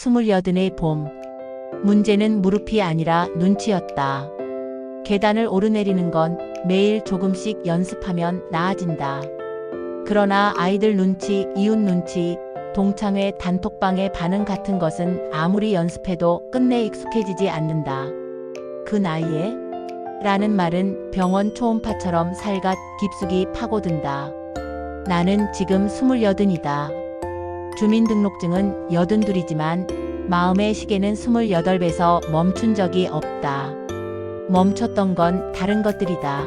28의 봄. 문제는 무릎이 아니라 눈치였다. 계단을 오르내리는 건 매일 조금씩 연습하면 나아진다. 그러나 아이들 눈치, 이웃 눈치, 동창회 단톡방의 반응 같은 것은 아무리 연습해도 끝내 익숙해지지 않는다. 그 나이에? 라는 말은 병원 초음파처럼 살갗 깊숙이 파고든다. 나는 지금 28이다. 주민등록증은 82이지만 마음의 시계는 28배서 멈춘 적이 없다. 멈췄던 건 다른 것들이다.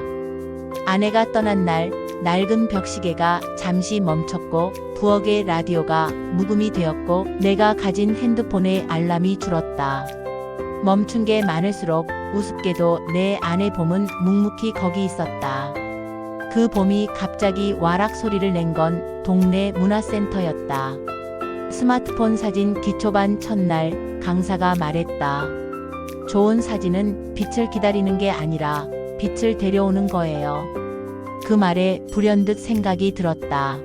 아내가 떠난 날 낡은 벽시계가 잠시 멈췄고 부엌의 라디오가 묵음이 되었고 내가 가진 핸드폰의 알람이 줄었다. 멈춘 게 많을수록 우습게도 내 안의 봄은 묵묵히 거기 있었다. 그 봄이 갑자기 와락 소리를 낸 건 동네 문화센터였다. 스마트폰 사진 기초반 첫날 강사가 말했다. 좋은 사진은 빛을 기다리는 게 아니라 빛을 데려오는 거예요. 그 말에 불현듯 생각이 들었다.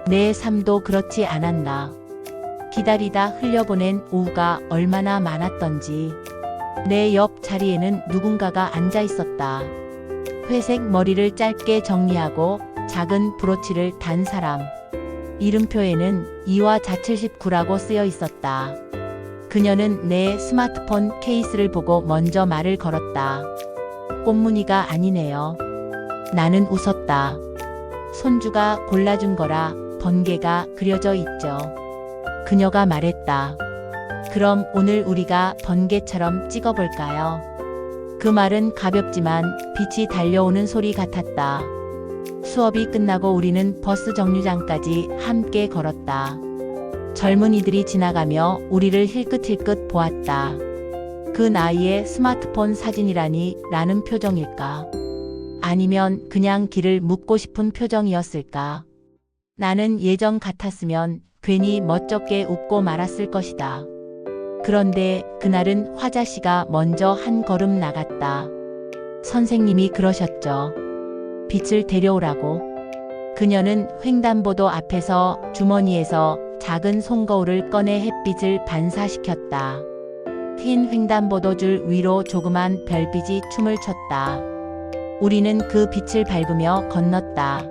내 삶도 그렇지 않았나. 기다리다 흘려보낸 오후가 얼마나 많았던지. 내 옆 자리에는 누군가가 앉아 있었다. 회색 머리를 짧게 정리하고 작은 브로치를 단 사람. 이름표에는 이화 자79라고 쓰여 있었다. 그녀는 내 스마트폰 케이스를 보고 먼저 말을 걸었다. 꽃무늬가 아니네요. 나는 웃었다. 손주가 골라준 거라 번개가 그려져 있죠. 그녀가 말했다. 그럼 오늘 우리가 번개처럼 찍어볼까요? 그 말은 가볍지만 빛이 달려오는 소리 같았다. 수업이 끝나고 우리는 버스 정류장까지 함께 걸었다. 젊은이들이 지나가며 우리를 힐끗힐끗 보았다. 그 나이에 스마트폰 사진이라니 라는 표정일까? 아니면 그냥 길을 묻고 싶은 표정이었을까? 나는 예전 같았으면 괜히 멋쩍게 웃고 말았을 것이다. 그런데 그날은 화자씨가 먼저 한 걸음 나갔다. 선생님이 그러셨죠. 빛을 데려오라고. 그녀는 횡단보도 앞에서 주머니에서 작은 손거울을 꺼내 햇빛을 반사시켰다. 흰 횡단보도 줄 위로 조그만 별빛이 춤을 췄다. 우리는 그 빛을 밟으며 건넜다.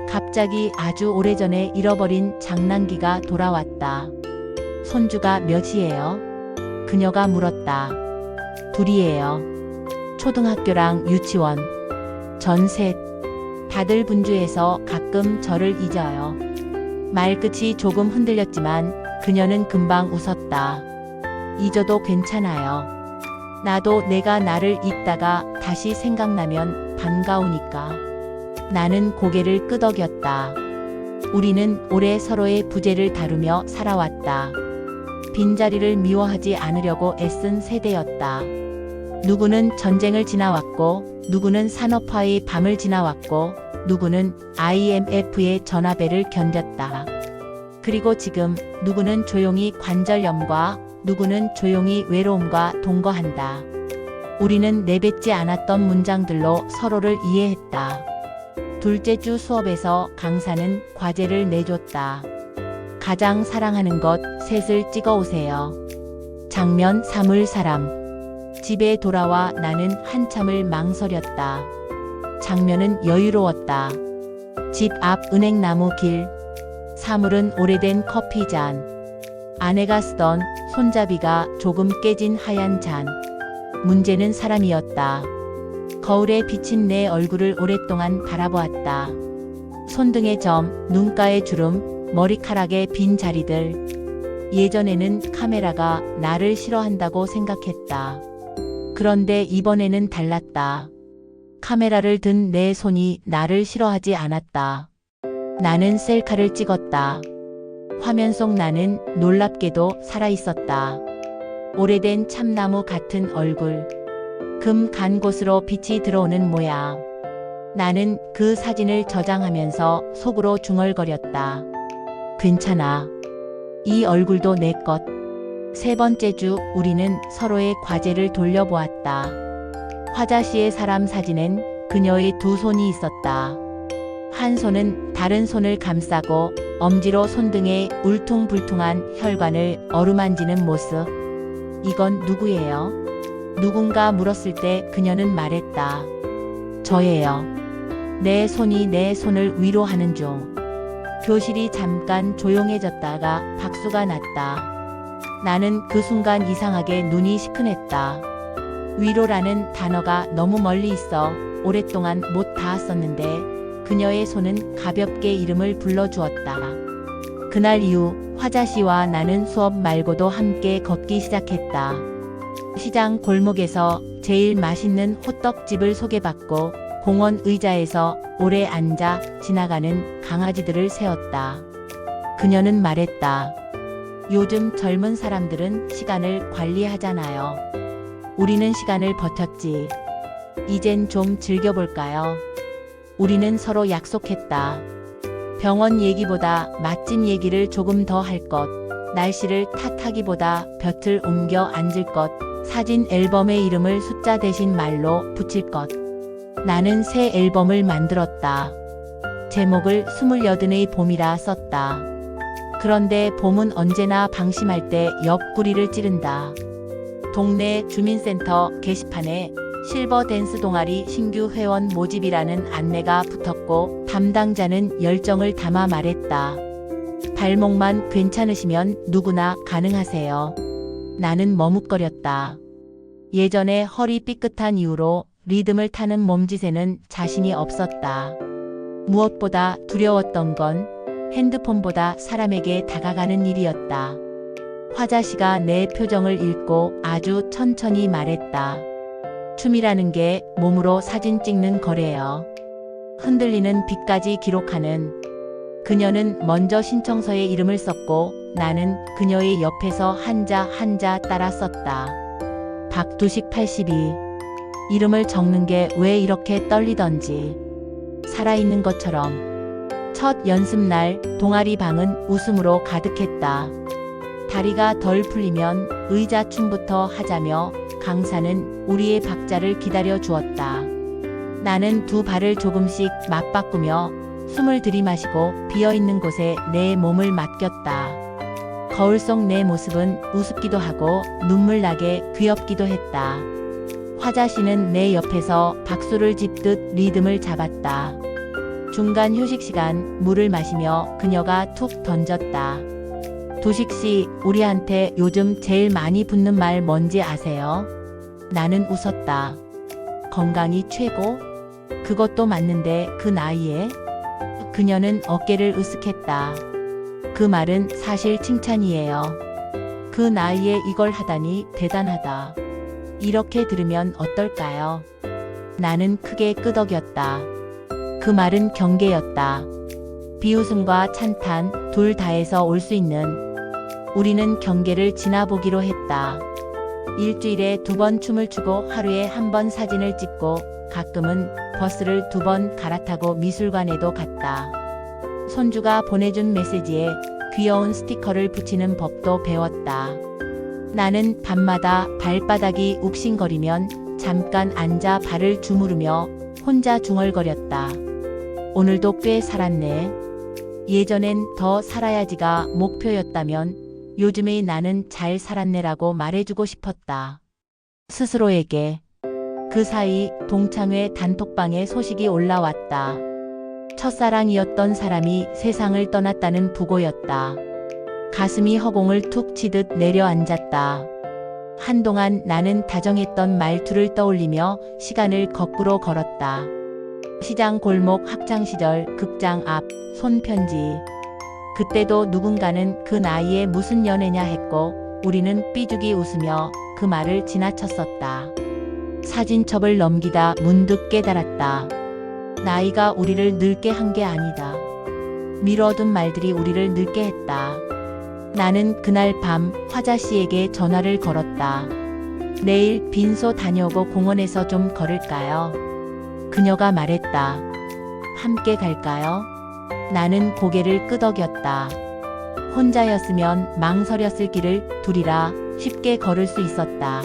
갑자기 아주 오래전에 잃어버린 장난기가 돌아왔다. 손주가 몇이에요? 그녀가 물었다. 둘이에요. 초등학교랑 유치원. 전 셋. 다들 분주해서 가끔 저를 잊어요. 말끝이 조금 흔들렸지만 그녀는 금방 웃었다. 잊어도 괜찮아요. 나도 내가 나를 잊다가 다시 생각나면 반가우니까. 나는 고개를 끄덕였다. 우리는 오래 서로의 부재를 다루며 살아왔다. 빈자리를 미워하지 않으려고 애쓴 세대였다. 누구는 전쟁을 지나왔고, 누구는 산업화의 밤을 지나왔고, 누구는 IMF의 전화벨을 견뎠다. 그리고 지금 누구는 조용히 관절염과 누구는 조용히 외로움과 동거한다. 우리는 내뱉지 않았던 문장들로 서로를 이해했다. 둘째 주 수업에서 강사는 과제를 내줬다. 가장 사랑하는 것 셋을 찍어오세요. 장면 3을 사람. 집에 돌아와 나는 한참을 망설였다. 장면은 여유로웠다. 집 앞 은행나무 길. 사물은 오래된 커피잔. 아내가 쓰던 손잡이가 조금 깨진 하얀 잔. 문제는 사람이었다. 거울에 비친 내 얼굴을 오랫동안 바라보았다. 손등의 점, 눈가의 주름, 머리카락의 빈 자리들. 예전에는 카메라가 나를 싫어한다고 생각했다. 그런데 이번에는 달랐다. 카메라를 든 내 손이 나를 싫어하지 않았다. 나는 셀카를 찍었다. 화면 속 나는 놀랍게도 살아있었다. 오래된 참나무 같은 얼굴. 금 간 곳으로 빛이 들어오는 모양. 나는 그 사진을 저장하면서 속으로 중얼거렸다. 괜찮아. 이 얼굴도 내 것. 세 번째 주 우리는 서로의 과제를 돌려보았다. 화자씨의 사람 사진엔 그녀의 두 손이 있었다. 한 손은 다른 손을 감싸고 엄지로 손등에 울퉁불퉁한 혈관을 어루만지는 모습. 이건 누구예요? 누군가 물었을 때 그녀는 말했다. 저예요. 내 손이 내 손을 위로하는 중. 교실이 잠깐 조용해졌다가 박수가 났다. 나는 그 순간 이상하게 눈이 시큰했다. 위로라는 단어가 너무 멀리 있어 오랫동안 못 닿았었는데 그녀의 손은 가볍게 이름을 불러주었다. 그날 이후 화자 씨와 나는 수업 말고도 함께 걷기 시작했다. 시장 골목에서 제일 맛있는 호떡집을 소개받고 공원 의자에서 오래 앉아 지나가는 강아지들을 세웠다. 그녀는 말했다. 요즘 젊은 사람들은 시간을 관리하잖아요. 우리는 시간을 버텼지. 이젠 좀 즐겨볼까요? 우리는 서로 약속했다. 병원 얘기보다 맛집 얘기를 조금 더 할 것, 날씨를 탓하기보다 볕을 옮겨 앉을 것, 사진 앨범에 이름을 숫자 대신 말로 붙일 것. 나는 새 앨범을 만들었다. 제목을 28의 봄이라 썼다. 그런데 봄은 언제나 방심할 때 옆구리를 찌른다. 동네 주민센터 게시판에 실버 댄스 동아리 신규 회원 모집이라는 안내가 붙었고 담당자는 열정을 담아 말했다. 발목만 괜찮으시면 누구나 가능하세요. 나는 머뭇거렸다. 예전에 허리 삐끗한 이후로 리듬을 타는 몸짓에는 자신이 없었다. 무엇보다 두려웠던 건 핸드폰보다 사람에게 다가가는 일이었다. 화자 씨가 내 표정을 읽고 아주 천천히 말했다. 춤이라는 게 몸으로 사진 찍는 거래요. 흔들리는 빛까지 기록하는. 그녀는 먼저 신청서에 이름을 썼고 나는 그녀의 옆에서 한자 한자 따라 썼다. 박두식 82. 이름을 적는 게 왜 이렇게 떨리던지. 살아있는 것처럼. 첫 연습날 동아리 방은 웃음으로 가득했다. 다리가 덜 풀리면 의자 춤부터 하자며 강사는 우리의 박자를 기다려 주었다. 나는 두 발을 조금씩 맞바꾸며 숨을 들이마시고 비어있는 곳에 내 몸을 맡겼다. 거울 속 내 모습은 우습기도 하고 눈물나게 귀엽기도 했다. 화자 씨는 내 옆에서 박수를 짚듯 리듬을 잡았다. 중간 휴식 시간 물을 마시며 그녀가 툭 던졌다. 두식 씨, 우리한테 요즘 제일 많이 붙는 말 뭔지 아세요? 나는 웃었다. 건강이 최고? 그것도 맞는데 그 나이에? 그녀는 어깨를 으쓱했다. 그 말은 사실 칭찬이에요. 그 나이에 이걸 하다니 대단하다. 이렇게 들으면 어떨까요? 나는 크게 끄덕였다. 그 말은 경계였다. 비웃음과 찬탄 둘 다에서 올 수 있는. 우리는 경계를 지나보기로 했다. 일주일에 2번 춤을 추고 하루에 1번 사진을 찍고 가끔은 버스를 2번 갈아타고 미술관에도 갔다. 손주가 보내준 메시지에 귀여운 스티커를 붙이는 법도 배웠다. 나는 밤마다 발바닥이 욱신거리면 잠깐 앉아 발을 주무르며 혼자 중얼거렸다. 오늘도 꽤 살았네. 예전엔 더 살아야지가 목표였다면 요즘의 나는 잘 살았네라고 말해주고 싶었다. 스스로에게. 그 사이 동창회 단톡방에 소식이 올라왔다. 첫사랑이었던 사람이 세상을 떠났다는 부고였다. 가슴이 허공을 툭 치듯 내려앉았다. 한동안 나는 다정했던 말투를 떠올리며 시간을 거꾸로 걸었다. 시장 골목 학창시절 극장 앞 손편지. 그때도 누군가는 그 나이에 무슨 연애냐 했고 우리는 삐죽이 웃으며 그 말을 지나쳤었다. 사진첩을 넘기다 문득 깨달았다. 나이가 우리를 늙게 한 게 아니다. 미뤄둔 말들이 우리를 늙게 했다. 나는 그날 밤 화자 씨에게 전화를 걸었다. 내일 빈소 다녀오고 공원에서 좀 걸을까요? 그녀가 말했다. 함께 갈까요? 나는 고개를 끄덕였다. 혼자였으면 망설였을 길을 둘이라 쉽게 걸을 수 있었다.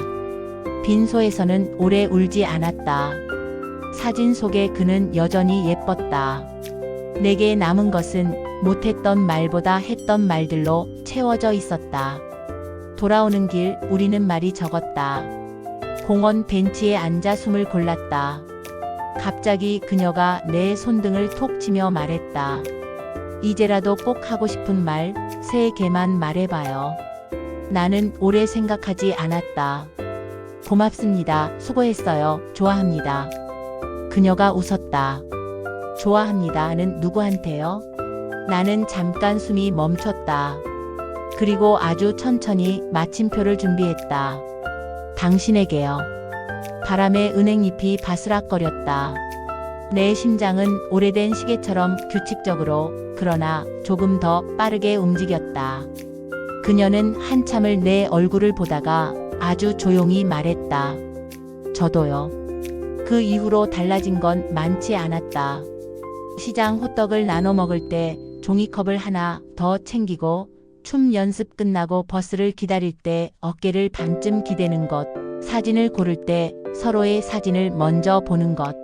빈소에서는 오래 울지 않았다. 사진 속의 그는 여전히 예뻤다. 내게 남은 것은 못했던 말보다 했던 말들로 채워져 있었다. 돌아오는 길 우리는 말이 적었다. 공원 벤치에 앉아 숨을 골랐다. 갑자기 그녀가 내 손등을 톡 치며 말했다. 이제라도 꼭 하고 싶은 말 3개만 말해봐요. 나는 오래 생각하지 않았다. 고맙습니다. 수고했어요. 좋아합니다. 그녀가 웃었다. 좋아합니다는 누구한테요? 나는 잠깐 숨이 멈췄다. 그리고 아주 천천히 마침표를 준비했다. 당신에게요. 바람에 은행잎이 바스락거렸다. 내 심장은 오래된 시계처럼 규칙적으로, 그러나 조금 더 빠르게 움직였다. 그녀는 한참을 내 얼굴을 보다가 아주 조용히 말했다. 저도요. 그 이후로 달라진 건 많지 않았다. 시장 호떡을 나눠 먹을 때 종이컵을 하나 더 챙기고, 춤 연습 끝나고 버스를 기다릴 때 어깨를 반쯤 기대는 것, 사진을 고를 때 서로의 사진을 먼저 보는 것.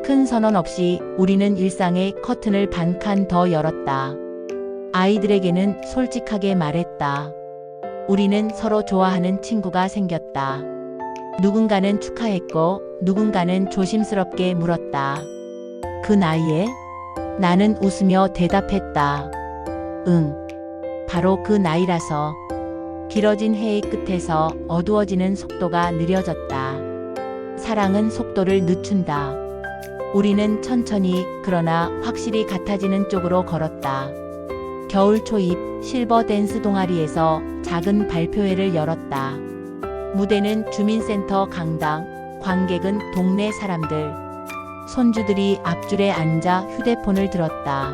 큰 선언 없이 우리는 일상의 커튼을 반 칸 더 열었다. 아이들에게는 솔직하게 말했다. 우리는 서로 좋아하는 친구가 생겼다. 누군가는 축하했고 누군가는 조심스럽게 물었다. 그 나이에? 나는 웃으며 대답했다. 응. 바로 그 나이라서. 길어진 해의 끝에서 어두워지는 속도가 느려졌다. 사랑은 속도를 늦춘다. 우리는 천천히 그러나 확실히 같아지는 쪽으로 걸었다. 겨울 초입 실버 댄스 동아리에서 작은 발표회를 열었다. 무대는 주민센터 강당, 관객은 동네 사람들. 손주들이 앞줄에 앉아 휴대폰을 들었다.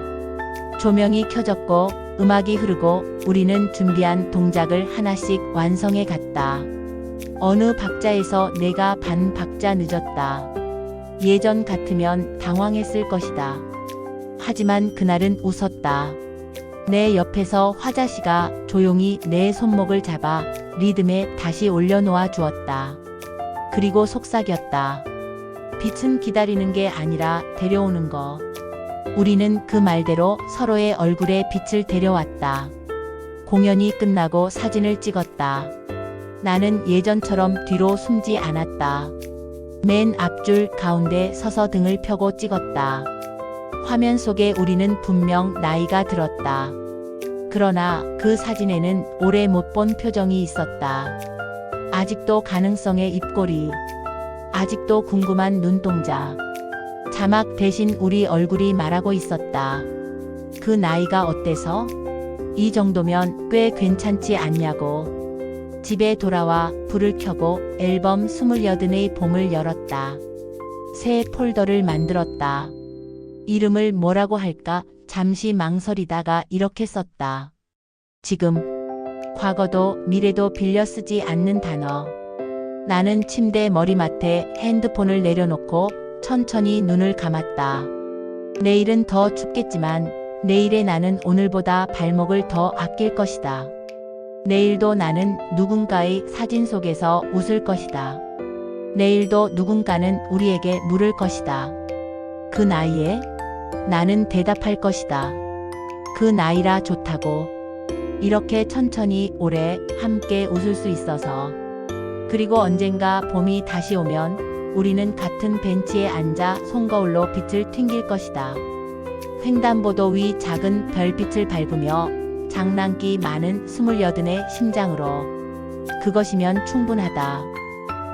조명이 켜졌고 음악이 흐르고 우리는 준비한 동작을 하나씩 완성해 갔다. 어느 박자에서 내가 반 박자 늦었다. 예전 같으면 당황했을 것이다. 하지만 그날은 웃었다. 내 옆에서 화자씨가 조용히 내 손목을 잡아 리듬에 다시 올려놓아 주었다. 그리고 속삭였다. 빛은 기다리는 게 아니라 데려오는 거. 우리는 그 말대로 서로의 얼굴에 빛을 데려왔다. 공연이 끝나고 사진을 찍었다. 나는 예전처럼 뒤로 숨지 않았다. 맨 앞줄 가운데 서서 등을 펴고 찍었다. 화면 속에 우리는 분명 나이가 들었다. 그러나 그 사진에는 오래 못 본 표정이 있었다. 아직도 가능성의 입꼬리. 아직도 궁금한 눈동자. 자막 대신 우리 얼굴이 말하고 있었다. 그 나이가 어때서? 이 정도면 꽤 괜찮지 않냐고. 집에 돌아와 불을 켜고 앨범 28의 봄을 열었다. 새 폴더를 만들었다. 이름을 뭐라고 할까 잠시 망설이다가 이렇게 썼다. 지금, 과거도 미래도 빌려 쓰지 않는 단어. 나는 침대 머리맡에 핸드폰을 내려놓고 천천히 눈을 감았다. 내일은 더 춥겠지만 내일의 나는 오늘보다 발목을 더 아낄 것이다. 내일도 나는 누군가의 사진 속에서 웃을 것이다. 내일도 누군가는 우리에게 물을 것이다. 그 나이에 나는 대답할 것이다. 그 나이라 좋다고. 이렇게 천천히 오래 함께 웃을 수 있어서. 그리고 언젠가 봄이 다시 오면 우리는 같은 벤치에 앉아 손거울로 빛을 튕길 것이다. 횡단보도 위 작은 별빛을 밟으며 장난기 많은 28의 심장으로. 그것이면 충분하다.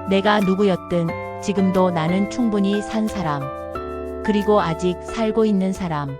내가 누구였든 지금도 나는 충분히 산 사람. 그리고 아직 살고 있는 사람.